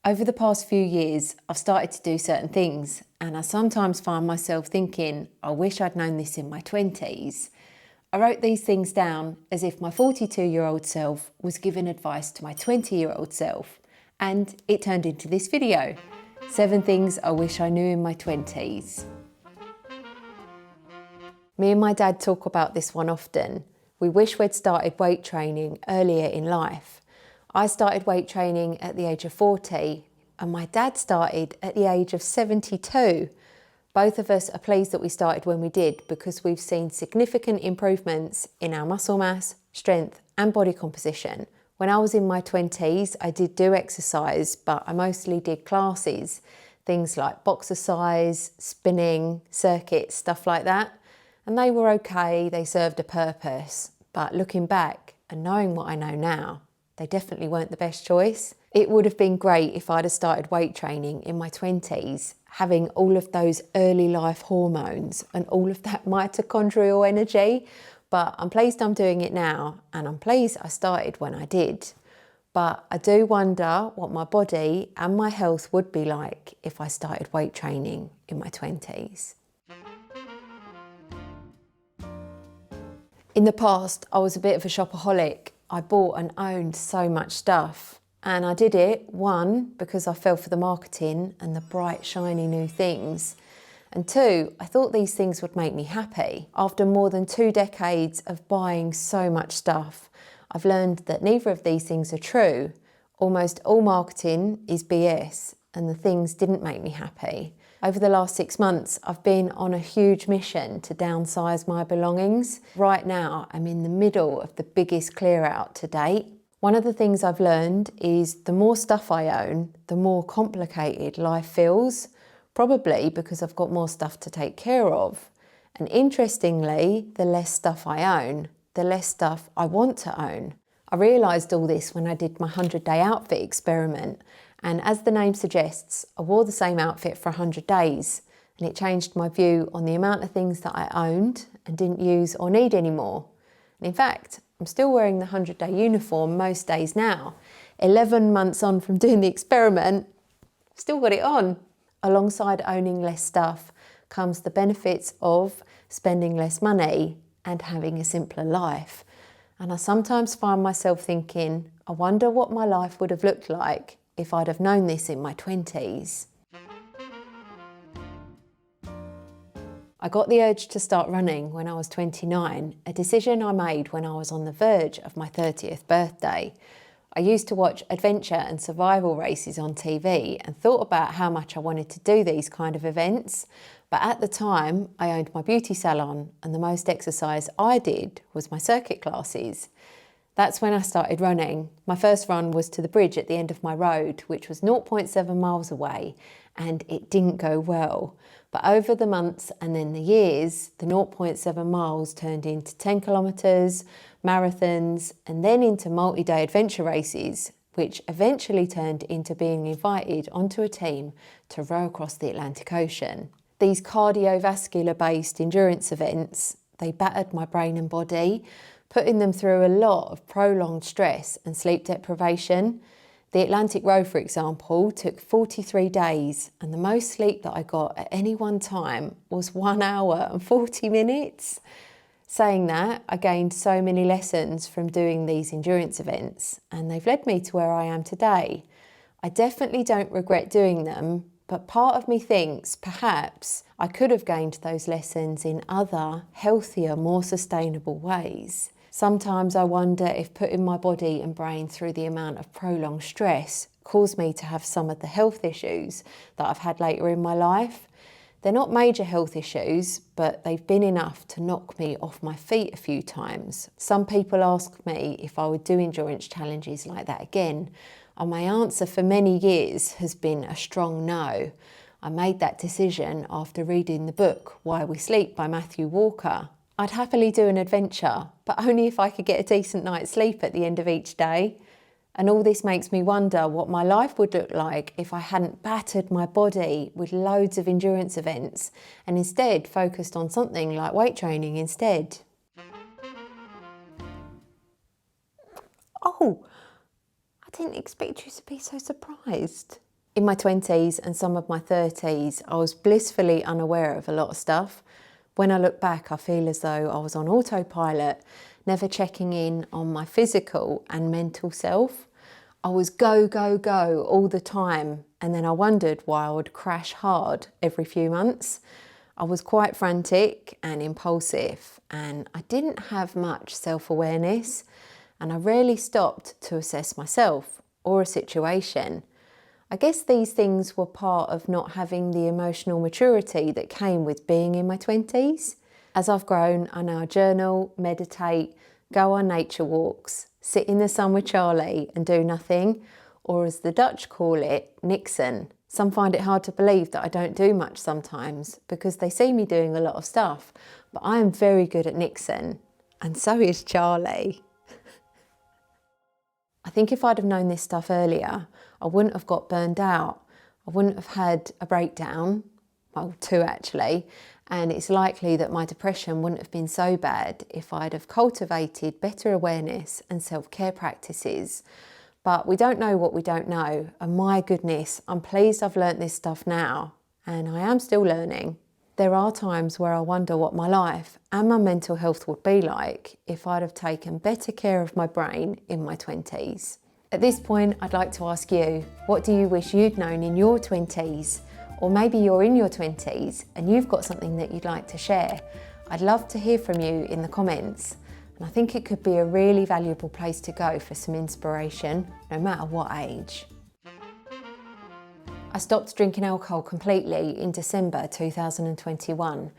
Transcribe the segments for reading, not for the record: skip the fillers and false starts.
Over the past few years, I've started to do certain things, and I sometimes find myself thinking, I wish I'd known this in my 20s. I wrote these things down as if my 42-year-old self was giving advice to my 20-year-old self, and it turned into this video, 7 things I wish I knew in my 20s. Me and my dad talk about this one often. We wish we'd started weight training earlier in life. I started weight training at the age of 40 and my dad started at the age of 72. Both of us are pleased that we started when we did because we've seen significant improvements in our muscle mass, strength and body composition. When I was in my 20s, I did do exercise, but I mostly did classes, things like boxercise, spinning, circuits, stuff like that. And they were okay, they served a purpose. But looking back and knowing what I know now, they definitely weren't the best choice. It would have been great if I'd have started weight training in my 20s, having all of those early life hormones and all of that mitochondrial energy. But I'm pleased I'm doing it now, and I'm pleased I started when I did. But I do wonder what my body and my health would be like if I started weight training in my 20s. In the past, I was a bit of a shopaholic. I bought and owned so much stuff. And I did it, 1, because I fell for the marketing and the bright, shiny new things. And 2, I thought these things would make me happy. After more than 2 decades of buying so much stuff, I've learned that neither of these things are true. Almost all marketing is BS, and the things didn't make me happy. Over the last 6 months, I've been on a huge mission to downsize my belongings. Right now, I'm in the middle of the biggest clear out to date. One of the things I've learned is the more stuff I own, the more complicated life feels, probably because I've got more stuff to take care of. And interestingly, the less stuff I own, the less stuff I want to own. I realised all this when I did my 100-day outfit experiment. And as the name suggests, I wore the same outfit for 100 days and it changed my view on the amount of things that I owned and didn't use or need anymore. And in fact, I'm still wearing the 100-day uniform most days now. 11 months on from doing the experiment, still got it on. Alongside owning less stuff comes the benefits of spending less money and having a simpler life. And I sometimes find myself thinking, I wonder what my life would have looked like if I'd have known this in my 20s. I got the urge to start running when I was 29, a decision I made when I was on the verge of my 30th birthday. I used to watch adventure and survival races on TV and thought about how much I wanted to do these kind of events. But at the time, I owned my beauty salon and the most exercise I did was my circuit classes. That's when I started running. My first run was to the bridge at the end of my road, which was 0.7 miles away, and it didn't go well. But over the months and then the years, the 0.7 miles turned into 10 kilometres, marathons, and then into multi-day adventure races, which eventually turned into being invited onto a team to row across the Atlantic Ocean. These cardiovascular-based endurance events, they battered my brain and body, putting them through a lot of prolonged stress and sleep deprivation. The Atlantic Row, for example, took 43 days, and the most sleep that I got at any one time was 1 hour and 40 minutes. Saying that, I gained so many lessons from doing these endurance events, and they've led me to where I am today. I definitely don't regret doing them, but part of me thinks perhaps I could have gained those lessons in other, healthier, more sustainable ways. Sometimes I wonder if putting my body and brain through the amount of prolonged stress caused me to have some of the health issues that I've had later in my life. They're not major health issues, but they've been enough to knock me off my feet a few times. Some people ask me if I would do endurance challenges like that again, and my answer for many years has been a strong no. I made that decision after reading the book Why We Sleep by Matthew Walker. I'd happily do an adventure, but only if I could get a decent night's sleep at the end of each day. And all this makes me wonder what my life would look like if I hadn't battered my body with loads of endurance events and instead focused on something like weight training instead. Oh, I didn't expect you to be so surprised. In my 20s and some of my 30s, I was blissfully unaware of a lot of stuff. When I look back, I feel as though I was on autopilot, never checking in on my physical and mental self. I was go, go, go all the time, and then I wondered why I would crash hard every few months. I was quite frantic and impulsive, and I didn't have much self-awareness, and I rarely stopped to assess myself or a situation. I guess these things were part of not having the emotional maturity that came with being in my 20s. As I've grown, I now journal, meditate, go on nature walks, sit in the sun with Charlie and do nothing, or as the Dutch call it, niksen. Some find it hard to believe that I don't do much sometimes because they see me doing a lot of stuff, but I am very good at niksen, and so is Charlie. I think if I'd have known this stuff earlier, I wouldn't have got burned out. I wouldn't have had a breakdown, well, 2 actually, and it's likely that my depression wouldn't have been so bad if I'd have cultivated better awareness and self-care practices. But we don't know what we don't know, and my goodness, I'm pleased I've learnt this stuff now, and I am still learning. There are times where I wonder what my life and my mental health would be like if I'd have taken better care of my brain in my 20s. At this point, I'd like to ask you, what do you wish you'd known in your 20s? Or maybe you're in your 20s and you've got something that you'd like to share. I'd love to hear from you in the comments. And I think it could be a really valuable place to go for some inspiration, no matter what age. I stopped drinking alcohol completely in December 2021.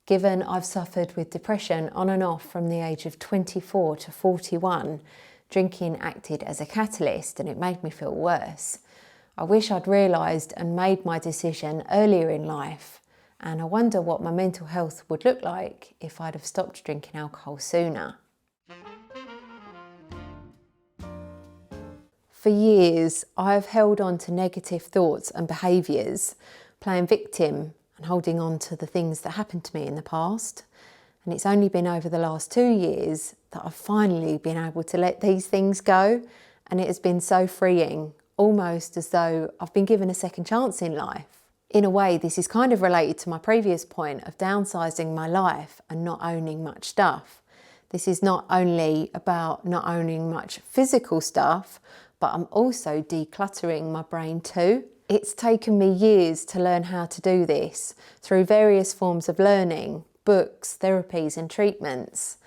Given I've suffered with depression on and off from the age of 24 to 41, drinking acted as a catalyst and it made me feel worse. I wish I'd realised and made my decision earlier in life, and I wonder what my mental health would look like if I'd have stopped drinking alcohol sooner. For years, I have held on to negative thoughts and behaviours, playing victim and holding on to the things that happened to me in the past. And it's only been over the last 2 years that I've finally been able to let these things go, and it has been so freeing, almost as though I've been given a second chance in life. In a way, this is kind of related to my previous point of downsizing my life and not owning much stuff. This is not only about not owning much physical stuff, but I'm also decluttering my brain too. It's taken me years to learn how to do this through various forms of learning, books, therapies and treatments.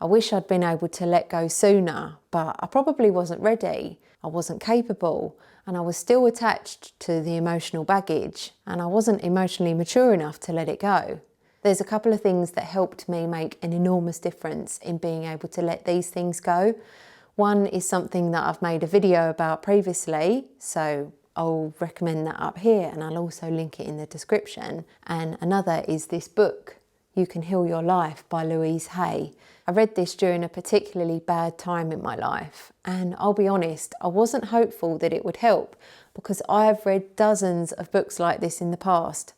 I wish I'd been able to let go sooner, but I probably wasn't ready. I wasn't capable, and I was still attached to the emotional baggage, and I wasn't emotionally mature enough to let it go. There's a couple of things that helped me make an enormous difference in being able to let these things go. One is something that I've made a video about previously, so I'll recommend that up here and I'll also link it in the description. And another is this book, You Can Heal Your Life by Louise Hay. I read this during a particularly bad time in my life, and I'll be honest, I wasn't hopeful that it would help because I have read dozens of books like this in the past.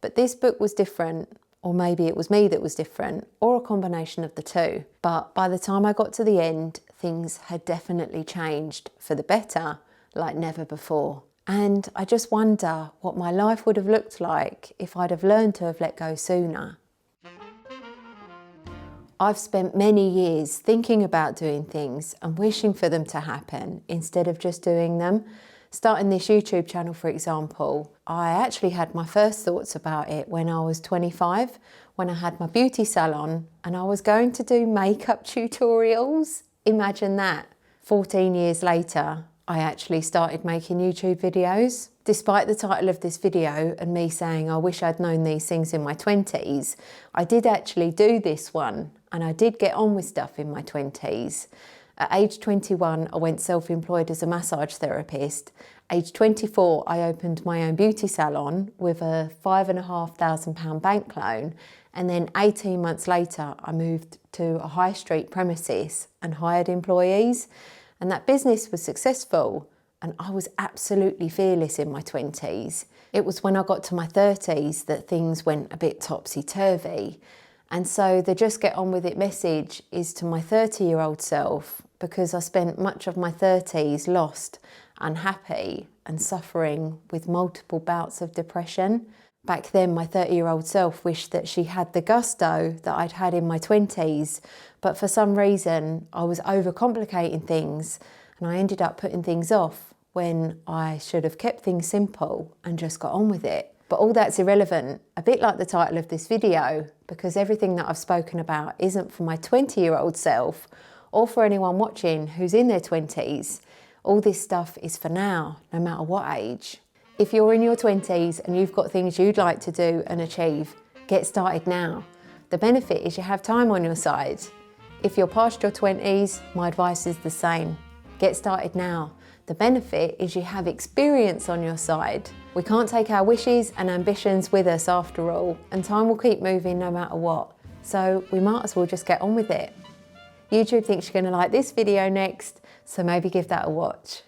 But this book was different, or maybe it was me that was different, or a combination of the two. But by the time I got to the end, things had definitely changed for the better, like never before. And I just wonder what my life would have looked like if I'd have learned to have let go sooner. I've spent many years thinking about doing things and wishing for them to happen instead of just doing them. Starting this YouTube channel, for example, I actually had my first thoughts about it when I was 25, when I had my beauty salon and I was going to do makeup tutorials. Imagine that. 14 years later, I actually started making YouTube videos. Despite the title of this video and me saying I wish I'd known these things in my 20s, I did actually do this one and I did get on with stuff in my 20s. At age 21, I went self-employed as a massage therapist. Age 24, I opened my own beauty salon with a £5,500 bank loan. And then 18 months later, I moved to a high street premises and hired employees. And that business was successful. And I was absolutely fearless in my 20s. It was when I got to my 30s that things went a bit topsy-turvy. And so the just get on with it message is to my 30-year-old self, because I spent much of my 30s lost, unhappy, and suffering with multiple bouts of depression. Back then, my 30-year-old self wished that she had the gusto that I'd had in my 20s, but for some reason I was overcomplicating things and I ended up putting things off when I should have kept things simple and just got on with it. But all that's irrelevant, a bit like the title of this video, because everything that I've spoken about isn't for my 20-year-old self or for anyone watching who's in their 20s. All this stuff is for now, no matter what age. If you're in your 20s and you've got things you'd like to do and achieve, get started now. The benefit is you have time on your side. If you're past your 20s, my advice is the same. Get started now. The benefit is you have experience on your side. We can't take our wishes and ambitions with us after all, and time will keep moving no matter what. So we might as well just get on with it. YouTube thinks you're going to like this video next, so maybe give that a watch.